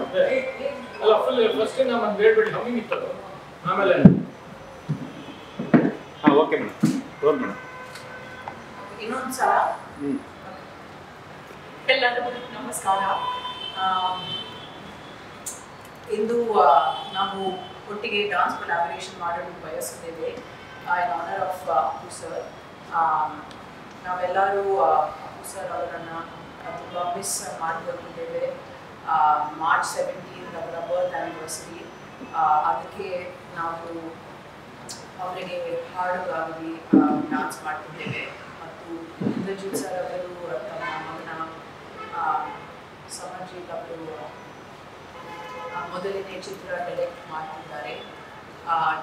ಅಲ್ಲ full first ನಮ್ಮ ಹೇಳ್ಬಿಟ್ಟು ಹಮ್ಮಿಂಗ್ ಇತ್ತದು ಆಮೇಲೆ ಹಾಂ ಓಕೆ ಮೇಡಮ್ ರೋಲ್ ಮೇಡಮ್ ಇನ್ನೊಂದು ಸಲ ಎಲ್ಲರಿಗೂ ನಮಸ್ಕಾರ. ಇಂದು ನಾವು ಒಟ್ಟಿಗೆ ಡಾನ್ಸ್ ಕೊಲಾಬರೇಷನ್ ಮಾಡಲು ಬಯಸುತ್ತೇವೆ ಇನ್ ಆನರ್ ಆಫ್ ಅಪ್ಪು ಸರ್. ನಾವೆಲ್ಲರೂ ಅಪ್ಪು ಸರ್ ಅವರನ್ನು ತುಂಬ ಮಿಸ್ ಮಾಡಿಕೊಂಡಿದ್ದೇವೆ. ಮಾರ್ಚ್ 17 ಅವರ ಬರ್ತ್ ಆ್ಯನಿವರ್ಸರಿ. ಅದಕ್ಕೆ ನಾವು ಅವರಿಗೆ ಹಾಡುಗಾಗಿ ಡಾನ್ಸ್ ಮಾಡ್ತಿದ್ದೇವೆ. ಮತ್ತು ಇಂದ್ರಜಿತ್ ಸರ್ ಅವರು ತಮ್ಮ ಮಗನ ಸಮರ್ಜಿತ್ ಅವರು ಮೊದಲನೇ ಚಿತ್ರ ಡೈರೆಕ್ಟ್ ಮಾಡ್ತಿದ್ದಾರೆ.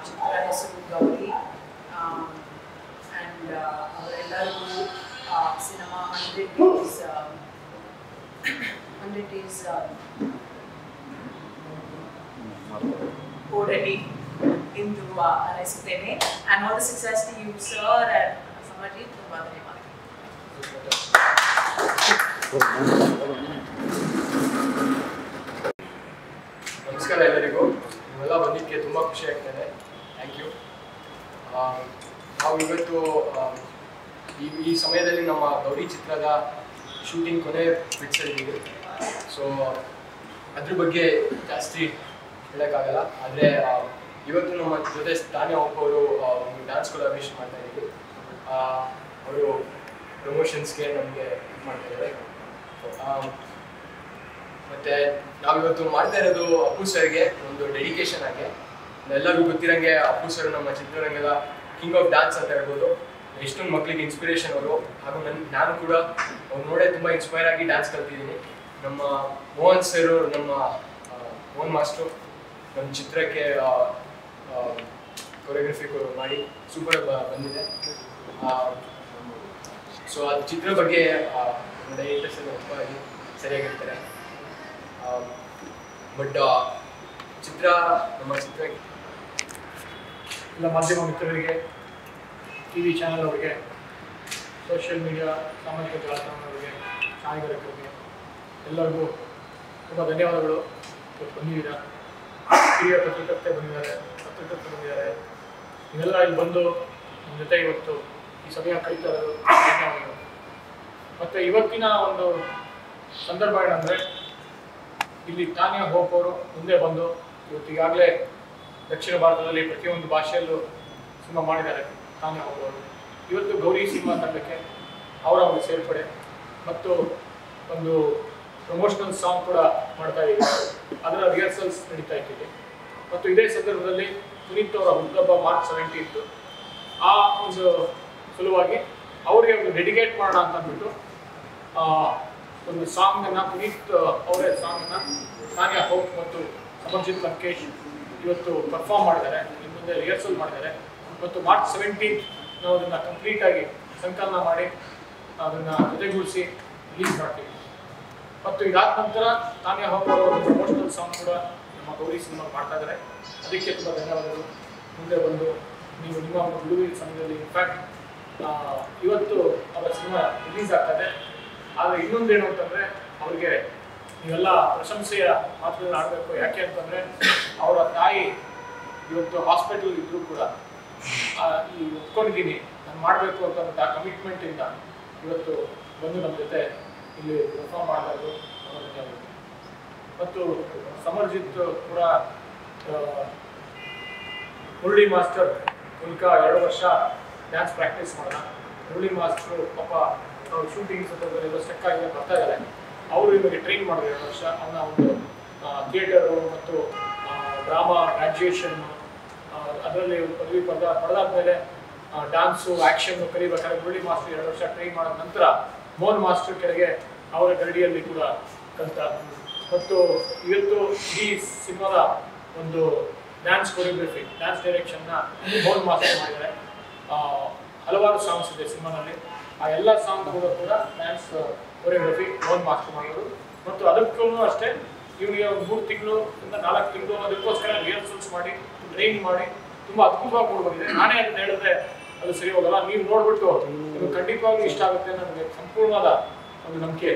ಚಿತ್ರ ಹೆಸರು ಗೌರಿ. ಆ್ಯಂಡ್ ಅವರೆಲ್ಲರಿಗೂ ಸಿನಿಮಾ 100 days already into ಹಾರೈಸುತ್ತೇನೆ. And all the success to you, sir, and Samarjit. ತುಂಬ ಧನ್ಯವಾದ. ನಮಸ್ಕಾರ ಎಲ್ಲರಿಗೂ. ನೀವೆಲ್ಲ ಬಂದಿದ್ದಕ್ಕೆ ತುಂಬ ಖುಷಿ ಆಗ್ತದೆ. Thank you. ನಾವು ಇವತ್ತು ಈ ಸಮಯದಲ್ಲಿ ನಮ್ಮ ಗೌರಿ ಚಿತ್ರದ ಶೂಟಿಂಗ್ ಕೊನೆ ಬಿಡಿಸಿದ್ದೀವಿ. ಸೊ ಅದ್ರ ಬಗ್ಗೆ ಜಾಸ್ತಿ ಹೇಳೋಕ್ಕಾಗಲ್ಲ. ಆದರೆ ಇವತ್ತು ನಮ್ಮ ಜೊತೆ ತಾನ್ಯಾ ಹೋಪ್ ಅವರು ಒಂದು ಡ್ಯಾನ್ಸ್ ಕೊಲಾಬರೇಷನ್ ಮಾಡ್ತಾ ಇದ್ದೀವಿ. ಅವರು ಪ್ರಮೋಷನ್ಸ್ಗೆ ನಮಗೆ ಇದು ಮಾಡ್ತಾ ಇದ್ದಾರೆ. ಮತ್ತು ನಾವಿವತ್ತು ಮಾಡ್ತಾ ಇರೋದು ಅಪ್ಪು ಸರ್ಗೆ ಒಂದು ಡೆಡಿಕೇಶನ್ ಆಗಿ. ಎಲ್ಲರಿಗೂ ಗೊತ್ತಿರೋಂಗೆ ಅಪ್ಪು ಸರ್ ನಮ್ಮ ಚಿತ್ರರಂಗದ ಕಿಂಗ್ ಆಫ್ ಡ್ಯಾನ್ಸ್ ಅಂತ ಹೇಳ್ಬೋದು. ಎಷ್ಟೊಂದು ಮಕ್ಕಳಿಗೆ ಇನ್ಸ್ಪಿರೇಷನ್ ಅವರು. ಹಾಗೂ ನಾನು ಕೂಡ ಅವ್ರು ನೋಡೇ ತುಂಬ ಇನ್ಸ್ಪೈರ್ ಆಗಿ ಡ್ಯಾನ್ಸ್ ಕಲ್ತಿದ್ದೀನಿ. ನಮ್ಮ ಮೋಹನ್ ಸರ್, ನಮ್ಮ ಮೋಹನ್ ಮಾಸ್ಟ್ರು ನಮ್ಮ ಚಿತ್ರಕ್ಕೆ ಕೊರಿಯೋಗ್ರಫಿ ಮಾಡಿ ಸೂಪರ್ ಬಂದಿದೆ. ಸೊ ಅದು ಚಿತ್ರ ಬಗ್ಗೆ ಡೈರೆಕ್ಟರ್ಸ್ ಎಲ್ಲ ತುಂಬ ಸರಿಯಾಗಿರ್ತಾರೆ. ಬಟ್ ಚಿತ್ರ ನಮ್ಮ ಚಿತ್ರ ಎಲ್ಲ ಮಾಧ್ಯಮ ಮಿತ್ರರಿಗೆ, ಟಿ ವಿ ಚಾನಲ್ ಅವರಿಗೆ, ಸೋಷಿಯಲ್ ಮೀಡಿಯಾ ಸಾಮಾಜಿಕ ಜಾಲತಾಣದವರಿಗೆ, ಛಾಯಾಗ್ರಾಹಕರಿಗೆ ಎಲ್ಲರಿಗೂ ತುಂಬ ಧನ್ಯವಾದಗಳು. ಇವತ್ತು ಬಂದಿದ್ದೀರಾ. ಹಿರಿಯ ಪತ್ರಕರ್ತೆ ಬಂದಿದ್ದಾರೆ. ನೀವೆಲ್ಲ ಇಲ್ಲಿ ಬಂದು ನಮ್ಮ ಜೊತೆ ಇವತ್ತು ಈ ಸಮಯ ಕಳೀತಾ ಇರೋದು ಧನ್ಯವಾದಗಳು. ಮತ್ತು ಇವತ್ತಿನ ಒಂದು ಸಂದರ್ಭ ಏನಂದರೆ, ಇಲ್ಲಿ ತಾನ್ಯಾ ಹೋಪ್ ಅವರು ಮುಂದೆ ಬಂದು ಇವತ್ತಿಗಾಗಲೇ ದಕ್ಷಿಣ ಭಾರತದಲ್ಲಿ ಪ್ರತಿಯೊಂದು ಭಾಷೆಯಲ್ಲೂ ಸಿನಿಮಾ ಮಾಡಿದ್ದಾರೆ. ತಾನ್ಯಾ ಹೋಪ್ ಅವರು ಇವತ್ತು ಗೌರಿ ಸಿನಿಮಾ ತಂಡಕ್ಕೆ ಅವರ ಒಂದು ಸೇರ್ಪಡೆ ಮತ್ತು ಒಂದು ಪ್ರಮೋಷನಲ್ ಸಾಂಗ್ ಕೂಡ ಮಾಡ್ತಾ ಇದ್ದೀವಿ. ಅದರ ರಿಹರ್ಸಲ್ಸ್ ನಡೀತಾ ಇದ್ದೀವಿ. ಮತ್ತು ಇದೇ ಸಂದರ್ಭದಲ್ಲಿ ಪುನೀತ್ ಅವರ ಹುಟ್ಟುಹಬ್ಬ ಮಾರ್ಚ್ 17. ಆ ಒಂದು ಸಲುವಾಗಿ ಅವರಿಗೆ ಒಂದು ಡೆಡಿಕೇಟ್ ಮಾಡೋಣ ಅಂತ ಅಂದ್ಬಿಟ್ಟು ಒಂದು ಸಾಂಗನ್ನು ಪುನೀತ್ ಅವರೇ ಸಾಂಗನ್ನು ತಾನ್ಯಾ ಹೋಪ್ ಮತ್ತು ಸಮರ್ಜಿತ್ ಲಂಕೇಶ್ ಇವತ್ತು ಪರ್ಫಾರ್ಮ್ ಮಾಡಿದ್ದಾರೆ. ಇನ್ನು ಮುಂದೆ ರಿಹರ್ಸಲ್ ಮಾಡಿದ್ದಾರೆ. ಮತ್ತು ಮಾರ್ಚ್ 17 ನಾವು ಅದನ್ನು ಕಂಪ್ಲೀಟಾಗಿ ಸಂಕಲನ ಮಾಡಿ ಅದನ್ನು ಜೊತೆಗೂಡಿಸಿ ರಿಲೀಸ್ ಮಾಡ್ತೀವಿ. ಮತ್ತು ಇದಾದ ನಂತರ ತಾನ್ಯಾ ಹೋಪ್ ಅವರ ಒಂದು ಪ್ರಮೋಷನಲ್ ಸಾಂಗ್ ಕೂಡ ನಮ್ಮ ಗೌರಿ ಸಿನಿಮಾ ಮಾಡ್ತಾ ಇದ್ದಾರೆ. ಅದಕ್ಕೆ ತುಂಬ ಧನ್ಯವಾದಗಳು. ಮುಂದೆ ಬಂದು ನೀವು ನಿಮ್ಮ ಒಂದು ಬಿಡುವಿನ ಸಮಯದಲ್ಲಿ ಇನ್ಫ್ಯಾಕ್ಟ್ ಇವತ್ತು ಅವರ ಸಿನಿಮಾ ರಿಲೀಸ್ ಆಗ್ತದೆ. ಆದರೆ ಇನ್ನೊಂದೇನು ಅಂತಂದರೆ, ಅವ್ರಿಗೆ ನೀವೆಲ್ಲ ಪ್ರಶಂಸೆಯ ಮಾತುಗಳನ್ನ ಆಡಬೇಕು. ಯಾಕೆ ಅಂತಂದರೆ, ಅವರ ತಾಯಿ ಇವತ್ತು ಹಾಸ್ಪಿಟಲ್ ಇದ್ದರೂ ಕೂಡ ಈ ಒಪ್ಕೊಂಡಿದ್ದೀನಿ ನಾನು ಮಾಡಬೇಕು ಅಂತ ಆ ಕಮಿಟ್ಮೆಂಟಿಂದ ಇವತ್ತು ಬಂದು ನಮ್ಮ ಜೊತೆ ಇಲ್ಲಿ ಪರ್ಫಾರ್ಮ್ ಮಾಡೋದು ಧನ್ಯವಾದ. ಮತ್ತು ಸಮರ್ಜಿತ್ ಕೂಡ ಮುರಳಿ ಮಾಸ್ಟರ್ ಮೂಲಕ 2 ವರ್ಷ ಡ್ಯಾನ್ಸ್ ಪ್ರಾಕ್ಟೀಸ್ ಮಾಡೋಣ. ಮುರಳಿ ಮಾಸ್ಟ್ರು ಪಾಪ ಶೂಟಿಂಗ್ ಎಲ್ಲ ಸ್ಟಕ್ ಆಗಿ ಬರ್ತಾ ಇದ್ದಾರೆ. ಅವರು ಇವಾಗ ಟ್ರೈನ್ ಮಾಡಿದ್ರು 2 ವರ್ಷ. ಅವನ ಒಂದು ಥಿಯೇಟರು ಮತ್ತು ಡ್ರಾಮಾ ಗ್ರ್ಯಾಜುಯೇಷನ್ನು ಅದರಲ್ಲಿ ಪದವಿ ಪಡೆದಾದ್ಮೇಲೆ ಡ್ಯಾನ್ಸು ಆ್ಯಕ್ಷನ್ನು ಕಲಿಬೇಕಾದ್ರೆ ಮುರಳಿ ಮಾಸ್ಟರ್ 2 ವರ್ಷ ಟ್ರೈನ್ ಮಾಡಿದ ನಂತರ ಮೋಹನ್ ಮಾಸ್ಟರ್ ಕೆಳಗೆ ಅವರ ಗರಡಿಯಲ್ಲಿ ಕೂಡ ಕಲಿತ. ಮತ್ತು ಇವತ್ತು ಈ ಸಿನಿಮಾದ ಒಂದು ಡ್ಯಾನ್ಸ್ ಕೊರಿಯೋಗ್ರಫಿ, ಡ್ಯಾನ್ಸ್ ಡೈರೆಕ್ಷನ್ನ ಮೋಹನ್ ಮಾಸ್ಟರ್ ಮಾಡಿದ್ದಾರೆ. ಹಲವಾರು ಸಾಂಗ್ಸ್ ಇದೆ ಸಿನಿಮಾನಲ್ಲಿ. ಆ ಎಲ್ಲ ಸಾಂಗ್ಗಳು ಕೂಡ ಡ್ಯಾನ್ಸ್ ಕೊರಿಯೋಗ್ರಫಿ ಮೋಹನ್ ಮಾಸ್ಟರ್ ಮಾಡೋದು. ಮತ್ತು ಅದಕ್ಕೂ ಅಷ್ಟೇ ಇವನಿಗೆ ಒಂದು 3 ತಿಂಗಳಿಂದ 4 ತಿಂಗಳು ಅದಕ್ಕೋಸ್ಕರ ರಿಹರ್ಸಲ್ಸ್ ಮಾಡಿ ಟ್ರೈನ್ ಮಾಡಿ ತುಂಬ ಅದ್ಭುತವಾಗಿ ಮೂಡಿಬಂದಿದೆ. ನಾನೇ ಅದನ್ನ ಹೇಳಿದ್ರೆ ಅದು ಸರಿ ಹೋಗಲ್ಲ. ನೀವು ನೋಡ್ಬಿಟ್ಟು ನಿಮಗೆ ಖಂಡಿತವಾಗ್ಲೂ ಇಷ್ಟ ಆಗುತ್ತೆ ನನಗೆ ಸಂಪೂರ್ಣವಾದ ಒಂದು ನಂಬಿಕೆ.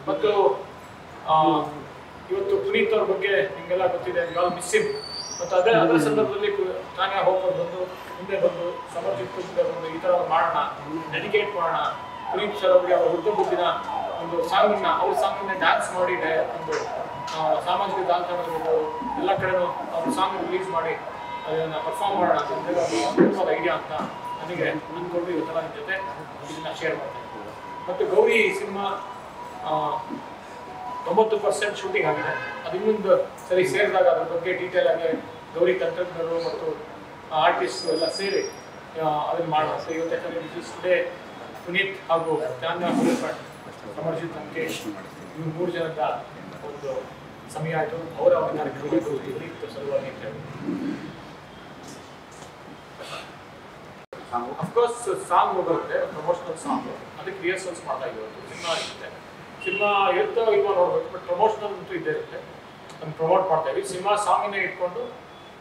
ಮತ್ತು ಇವತ್ತು ಪುನೀತ್ ಅವ್ರ ಬಗ್ಗೆ ನಿಮಗೆಲ್ಲ ಗೊತ್ತಿದೆ, ಯು ಆಲ್ ಮಿಸ್ ಹಿಮ್. ಮತ್ತು ಅದರ ಸಂದರ್ಭದಲ್ಲಿ ತಾನ್ಯಾ ಹೋಪ್ ಅವ್ರು ಬಂದು ಮುಂದೆ ಬಂದು ಸಮರ್ಜಿತ್ ಮುಂದೆ ಬಂದು ಈ ಥರ ಮಾಡೋಣ, ಡೆಡಿಕೇಟ್ ಮಾಡೋಣ, ಪುನೀತ್ ಸರ್ ಅವರಿಗೆ ಅವರ ಹುಟ್ಟುಹಬ್ಬದ ಒಂದು ಸಾಂಗನ್ನ ಅವ್ರ ಸಾಂಗನ್ನ ಡ್ಯಾನ್ಸ್ ಮಾಡಿ ಒಂದು ಸಾಮಾಜಿಕ ಜಾಲತಾಣಗಳು ಎಲ್ಲ ಕಡೆನೂ ಅವ್ರ ಸಾಂಗ್ ರಿಲೀಸ್ ಮಾಡಿ ಅದನ್ನು ಪರ್ಫಾರ್ಮ್ ಮಾಡೋಣ ಅಂತ ಅದ್ಭುತವಾದ ಐಡಿಯಾ ಅಂತ ನನಗೆ ಅಂದ್ಕೊಂಡು ಇವತ್ತೆಲ್ಲ ನಿಮ್ಮ ಜೊತೆ ಇದನ್ನು ಶೇರ್ ಮಾಡ್ತೀನಿ. ಮತ್ತು ಗೌರಿ ಸಿನಿಮಾ 90% ಶೂಟಿಂಗ್ ಆಗಿದೆ. ಅದು ಇನ್ನೊಂದು ಸರಿ ಸೇರಿದಾಗ ಅದ್ರ ಬಗ್ಗೆ ಡೀಟೇಲ್ ಆಗಿ ಗೌರಿ ತಂತ್ರಜ್ಞರು ಮತ್ತು ಆರ್ಟಿಸ್ಟ್ ಎಲ್ಲ ಸೇರಿ ಅದನ್ನು ಮಾಡೋಣ. ಸೊ ಇವತ್ತು ಯಾಕಂದರೆ ಟುಡೇ ಪುನೀತ್ ಹಾಗೂ ತಾನ್ಯಾ ಸಮರ್ಜಿತ್ ಲಂಕೇಶ್ ಇವ್ರು 3 ಜನದ ಒಂದು ಸಮಯ ಆಯಿತು. ಅವರ ಕಾರ್ಯಕ್ರಮಕ್ಕೆ ಸಲುವಾಗಿ ಅಂತ ಹೇಳಿ ಅಫ್ಕೋರ್ಸ್ ಸಾಂಗ್ ಬರುತ್ತೆ, ಪ್ರಮೋಷನಲ್ ಸಾಂಗ್, ಅದಕ್ಕೆ ರಿಹರ್ಸಲ್ಸ್ ಮಾಡ್ತಾ ಇವತ್ತು ಸಿನಿಮಾ ಇರುತ್ತೆ. ಸಿನಿಮಾ ಇರುತ್ತೋ ಇಲ್ವೋ ನೋಡ್ಬೇಕು, ಬಟ್ ಪ್ರಮೋಷನಲ್ ಅಂತೂ ಇದ್ದೇ ಇರುತ್ತೆ. ಅದನ್ನು ಪ್ರಮೋಟ್ ಮಾಡ್ತಾ ಇದ್ವಿ. ಸಿನಿಮಾ ಸಾಂಗನ್ನೇ ಇಟ್ಕೊಂಡು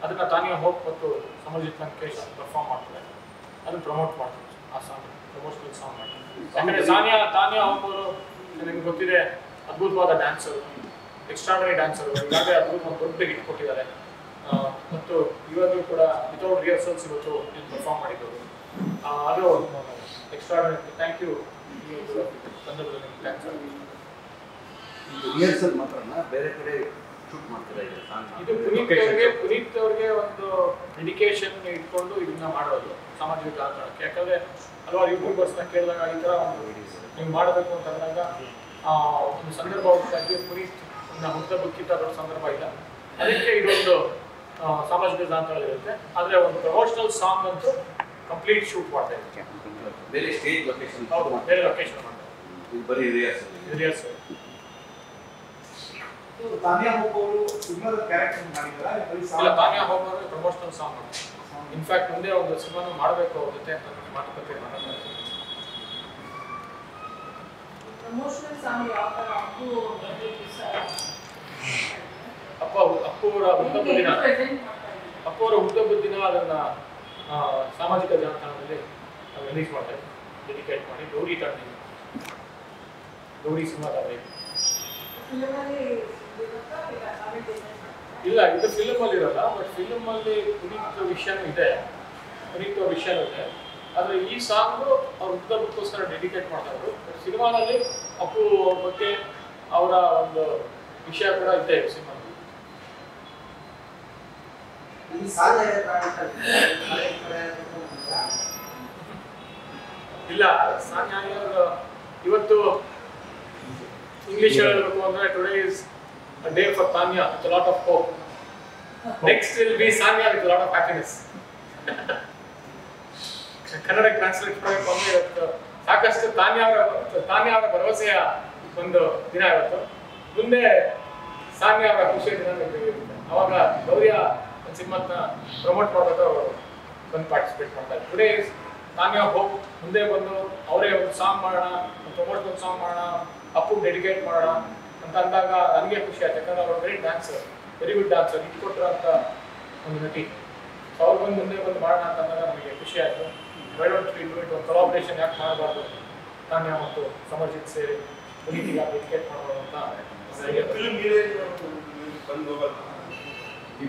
ಅದನ್ನು ತಾನ್ಯಾ ಹೋಪ್ ಮತ್ತು ಸಮರ್ಜಿತ್ ಲಂಕೇಶ್ ಪರ್ಫಾರ್ಮ್ ಮಾಡ್ತಾರೆ, ಅದನ್ನು ಪ್ರಮೋಟ್ ಮಾಡ್ತೀವಿ. ಆ ಸಾಂಗ್ ಪ್ರಮೋಷನಲ್ ಸಾಂಗ್ ಮಾಡ್ತೀವಿ. ಯಾಕಂದರೆ ತಾನ್ಯಾ ಹೋಪ್ ಅವರು ನಿಮಗೆ ಗೊತ್ತಿದೆ, ಅದ್ಭುತವಾದ ಡ್ಯಾನ್ಸರು, ಎಕ್ಸ್ಟ್ರಾಡನರಿ ಡ್ಯಾನ್ಸರು. ಈಗಾಗಲೇ ಅದ್ಭುತ ಒಂದು ದೊಡ್ಡ ಹಿಟ್ ಕೊಟ್ಟಿದ್ದಾರೆ. ಮತ್ತು ಇವಾಗಲೂ ಕೂಡ ವಿತೌಟ್ ರಿಹರ್ಸಲ್ಸ್ ಇವತ್ತು ಇಲ್ಲಿ ಪರ್ಫಾರ್ಮ್ ಮಾಡಿದ್ದವರು. ಅದು ಎಕ್ಸ್ಟ್ರಾಡನರಿ. Thank you. ಈ ಒಂದು ಸಂದರ್ಭದಲ್ಲಿ ಥ್ಯಾಂಕ್ಸ್. ರಿಹರ್ಸಲ್ ಮಾತ್ರನಾ ಬೇರೆ ಕಡೆ ಶೂಟ್ ಮಾಡ್ತಾರೆ ಇದು ಪುನೀತ್ ಅವ್ರಿಗೆ ಒಂದು ಡೆಡಿಕೇಶನ್ ಇಟ್ಕೊಂಡು ಇದನ್ನ ಮಾಡೋದು ಸಾಮಾಜಿಕ ಜಾಲತಾಣಕ್ಕೆ. ಯಾಕಂದರೆ ಹಲವಾರು ಯೂಟ್ಯೂಬರ್ಸ್ನ ಕೇಳಿದಾಗ ಈ ಥರ ಒಂದು ನೀವು ಮಾಡಬೇಕು ಅಂತ ಅಂದಾಗ ಒಂದು ಸಂದರ್ಭ ಹುಟ್ಟಾಗಿ ಪುನೀತ್ ಹುಟ್ಟುಹಬ್ಬಕ್ಕಿಂತ ದೊಡ್ಡ ಸಂದರ್ಭ ಇಲ್ಲ, ಅದಕ್ಕೆ ಇದೊಂದು ಸಾಮಾಜಿಕ ಜಾಲತಾಣಗಳಿರುತ್ತೆ. ಆದರೆ ಒಂದು ಪ್ರಮೋಷನಲ್ ಸಾಂಗ್ ಅಂತೂ ಕಂಪ್ಲೀಟ್ ಶೂಟ್ ಮಾಡ್ತಾ ಇರುತ್ತೆ. ಬೇರೆ ಸ್ಟೇಜ್ ಲೊಕೇಶನ್, ಹೌದು, ಬೇರೆ ಲೊಕೇಶನ್ ಮಾಡ್ತಾರೆ. ಇದು ಬರೀ ರಿಹರ್ಸಲ್. ತಾನ್ಯಾ ಹೋಪ್ ಅವರು ಸಿನಿಮಾದ ಕ್ಯಾರೆಕ್ಟರ್ ಮಾಡಿದ್ದಾರೆ. ಇಲ್ಲ, ತಾನ್ಯಾ ಹೋಪ್ ಅವರು ಪ್ರಮೋಷನಲ್ ಸಾಂಗ್ ಮಾಡ್ತಾರೆ. ಇನ್ಫ್ಯಾಕ್ಟ್ ಮುಂದೆ ಒಂದು ಸಿನಿಮಾನು ಮಾಡಬೇಕು ಅವ್ರ ಜೊತೆ ಅಂತ ಮಾತುಕತೆ ಮಾಡೋದು. ಪ್ರಮೋಷನಲ್ ಸಾಂಗ್ ಯಾವ ಥರ ಅಪ್ಪು ಅವರ ಹುಟ್ಟುಹಬ್ಬದ ದಿನ ಅದನ್ನು ಸಾಮಾಜಿಕ ಜಾಲತಾಣದಲ್ಲಿ ರಿಲೀಸ್ ಮಾಡ್ತಾರೆ, ಡೆಡಿಕೇಟ್ ಮಾಡಿ. ಗೌರಿ ಸಿನಿಮಾದಲ್ಲಿ ಇಲ್ಲ, ಇದು ಫಿಲ್ಮಲ್ಲಿ ಇರೋಲ್ಲ, ಬಟ್ ಫಿಲ್ಮಲ್ಲಿ ಪುನೀತ್ ವಿಷಯನೂ ಇದೆ, ಪುನೀತ್ ಅವ್ರ ವಿಷಯನೂ ಇದೆ. ಆದರೆ ಈ ಸಾಂಗು ಅವ್ರ ಹುಟ್ಟುಹಬ್ಬಕ್ಕೋಸ್ಕರ ಡೆಡಿಕೇಟ್ ಮಾಡ್ತಾ ಇದ್ರು. ಸಿನಿಮಾದಲ್ಲಿ ಅಪ್ಪು ಅವ್ರ ಬಗ್ಗೆ ಅವರ ಒಂದು ವಿಷಯ ಕೂಡ ಇದೆ ಸಿನಿಮಾದಲ್ಲಿ. ಇಲ್ಲ, ಇವತ್ತು ಇಂಗ್ಲಿಷ್ ಹೇಳಬೇಕು ಅಂದ್ರೆ today is a day for Tanya with a lot of hope. Next will be Sanya with a lot of happiness. Kannada translate ಮಾಡಬೇಕು ಅಂದ್ರೆ ಇವತ್ತು ಸಾಕಷ್ಟು ತಾನ್ಯಾ ಅವರ ಭರವಸೆಯ ಒಂದು ದಿನ ಇವತ್ತು. ಮುಂದೆ ಸಾನ್ಯಾ ಅವರ ಖುಷಿಯ ದಿನ ಇರುತ್ತೆ. ಅವಾಗ ಗೌರಿಯ ಸಿನಿಮಾನ ಪ್ರಮೋಟ್ ಮಾಡಬೇಕು, ಅವರು ಬಂದು ಪಾರ್ಟಿಸಿಪೇಟ್ ಮಾಡ್ತಾರೆ. Today is Tanya hope. ಮುಂದೆ ಬಂದು ಅವರೇ ಒಂದು ಸಾಂಗ್ ಮಾಡೋಣ, ಪ್ರಮೋಷನಲ್ ಸಾಂಗ್ ಮಾಡೋಣ, ಅಪ್ಪು ಡೆಡಿಕೇಟ್ ಮಾಡೋಣ ಅಂತ ಅಂದಾಗ ನನಗೆ ಖುಷಿ ಆಯ್ತು. ಯಾಕಂದ್ರೆ ಅವರು very dancer, very good dancer, ಇಟ್ಕೊಟ್ರು ಅಂತ ಒಂದು ನಟಿ. ಸೊ ಅವ್ರು ಬಂದು ಮುಂದೆ ಬಂದು ಮಾಡೋಣ ಅಂತ ಅಂದಾಗ ನನಗೆ ಖುಷಿ ಆಯಿತು. ಒಂದು ಕೊಲಾಬ್ರೇಷನ್ ಯಾಕೆ ಮಾಡಬಾರ್ದು, ತಾನ್ಯಾ ಮತ್ತು ಸಮರ್ಜಿತ್ ಸೇರಿ ಪುನೀತಿಗ ಡೆಡಿಕೇಟ್ ಮಾಡಬಾರ್ದು ಅಂತ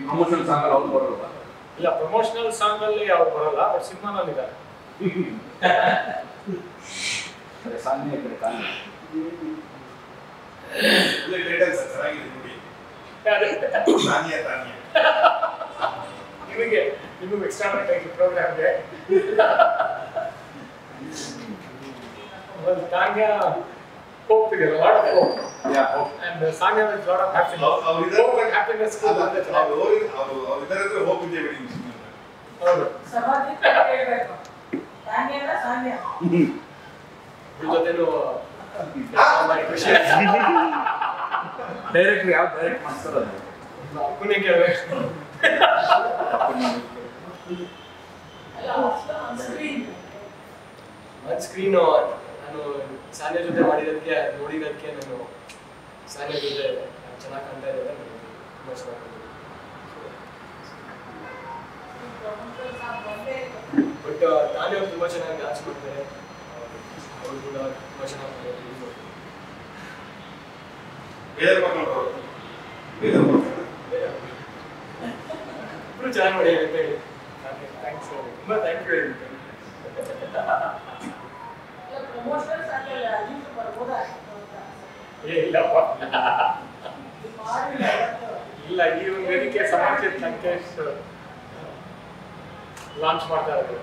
ಪ್ರಮೋಷನಲ್ ಸಾಂಗ್ ಅವ್ರು ಬರೋಲ್ಲ. ಇಲ್ಲ, ಪ್ರಮೋಷನಲ್ ಸಾಂಗಲ್ಲಿ ಅವ್ರು ಬರೋಲ್ಲ, ಬಟ್ ಸಿನಿಮಾನಲ್ಲಿ ಇದ್ದಾರೆ. ಸಾನ್ಯಾ ಕಡೆ ತಾನ್ಯಾ ನಿಮಗೆ ಎಕ್ಸ್ಟ್ರಾ ಪ್ರೋಗ್ರಾಮ್ಗೆ ತಾನ್ಯಾ hope ಇದೆ, a lot of hope. Yeah, hope. And Sanya with a lot of happiness. Hope and happiness. ಹೌದು. ಜೊತೆನೂ ಡೈರೆಕ್ಟ್ರ್ ಯಾವ ಡೈರೆಕ್ಟ್ ಮಾಡ್ತಾರ ಆನ್ ಸ್ಕ್ರೀನ್ ನಾನು ಸಾನ್ಯಾ ಜೊತೆ ಮಾಡಿರೋದಕ್ಕೆ ನೋಡಿರೋದಕ್ಕೆ ನಾನು ಸಾನ್ಯಾ ಜೊತೆ ಚೆನ್ನಾಗಿ ಕಾಣ್ತಾ ಇರೋದೇ ನನಗೆ ತುಂಬ ಚೆನ್ನಾಗಿ ಬಟ್ ತಾನೇ ಅವ್ರು ತುಂಬ ಚೆನ್ನಾಗಿ ಡ್ಯಾನ್ಸ್ ಮಾಡ್ತಾರೆ, ಅವರು ಕೂಡ ತುಂಬ ಚೆನ್ನಾಗಿ ಇಬ್ರು ಚೆನ್ನಾಗಿ ಮಾಡಿ ಅಂತ ಹೇಳಿ ಥ್ಯಾಂಕ್ಸ್ ತುಂಬ ಥ್ಯಾಂಕ್ ಯು ಹೇಳಿ ಇಲ್ಲಪ್ಪ ಇಲ್ಲ ಈ ಒಂದು ವೇದಿಕೆ ಸಮಾಜ ಸಂಕೇಶ್ ಲಾಂಚ್ ಮಾಡ್ತಾ ಇರೋದು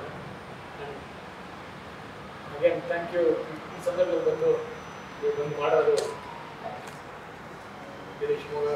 ಅಗೇನ್ ಥ್ಯಾಂಕ್ ಯು ಈ ಸಂದರ್ಭದಲ್ಲಿ ಬಂದು ಮಾಡೋದು ಗಿರೀಶ್ ಮೋಗ